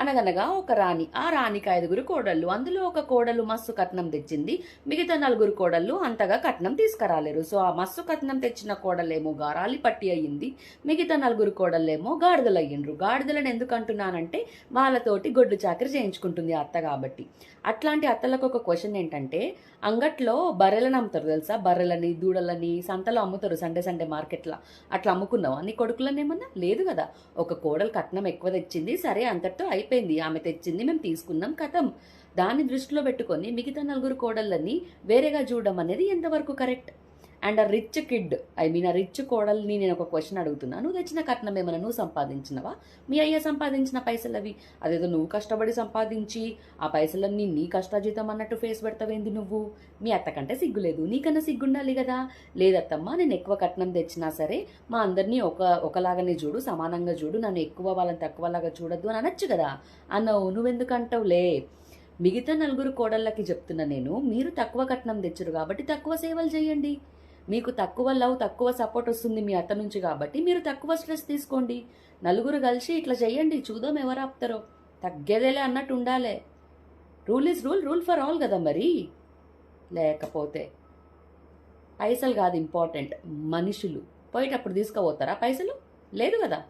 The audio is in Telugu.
అనగనగా ఒక రాణి, ఆ రాణికి 5గురు కోడళ్ళు. అందులో ఒక కోడలు మస్సు కట్నం తెచ్చింది. మిగతా 4 కోడళ్ళు అంతగా కట్నం తీసుకురాలేరు. సో ఆ మస్సు కట్నం తెచ్చిన కోడలేమో గారాలి పట్టి అయ్యింది. మిగతా 4 కోడళ్ళేమో గాడిదలు అయ్యిండ్రు. గాడిదలను ఎందుకు అంటున్నానంటే వాళ్ళతోటి గొడ్డు చాకరి చేయించుకుంటుంది అత్త కాబట్టి. అట్లాంటి అత్తలకు ఒక క్వశ్చన్ ఏంటంటే, అంగట్లో బర్రెలను అమ్ముతారు తెలుసా? బర్రెలని, దూడలని సంతలో అమ్ముతారు సండే సండే మార్కెట్లో. అట్లా అమ్ముకున్నావా నీ కొడుకులని ఏమన్నా? లేదు కదా. ఒక కోడలు కట్నం ఎక్కువ తెచ్చింది, సరే అంతటితో అయిపోయింది. ఆమె తెచ్చింది, మేము తీసుకున్నాం, కథం. దాన్ని దృష్టిలో పెట్టుకొని మిగతా 4 కోడళ్ళని వేరేగా చూడడం అనేది ఎంతవరకు కరెక్ట్? అండ్ ఆ రిచ్ కిడ్, ఆ రిచ్ కోడల్ని నేను ఒక క్వశ్చన్ అడుగుతున్నా. నువ్వు తెచ్చిన కట్నం ఏమైనా నువ్వు సంపాదించినవా? మీ అయ్య సంపాదించిన పైసలు అవి. అదేదో నువ్వు కష్టపడి సంపాదించి ఆ పైసలన్నీ నీ కష్టాజీతం అన్నట్టు ఫేస్ పెడతావేంది నువ్వు? మీ అత్త కంటే సిగ్గులేదు, నీకన్నా సిగ్గుండాలి కదా. లేదత్తమ్మా, నేను ఎక్కువ కట్నం తెచ్చినా సరే మా అందరినీ ఒకలాగానే చూడు, సమానంగా చూడు, నన్ను ఎక్కువ వాళ్ళని తక్కువలాగా చూడద్దు అని అనొచ్చు కదా. అన్నావు, నువ్వెందుకంటావులే. మిగతా 4 కోడళ్ళకి చెప్తున్నా నేను, మీరు తక్కువ కట్నం తెచ్చురు కాబట్టి తక్కువ సేవలు చేయండి. మీకు తక్కువ లవ్, తక్కువ సపోర్ట్ వస్తుంది మీ అత్త నుంచి కాబట్టి మీరు తక్కువ స్ట్రెస్ తీసుకోండి. 4 కలిసి ఇట్లా చేయండి, చూద్దాం ఎవరు ఆపుతారో. తగ్గేదేలే అన్నట్టు ఉండాలి. Rule is rule, rule for all కదా మరి. లేకపోతే పైసలు కాదు ఇంపార్టెంట్, మనుషులు. పోయేటప్పుడు తీసుకుపోతారా పైసలు? లేదు కదా.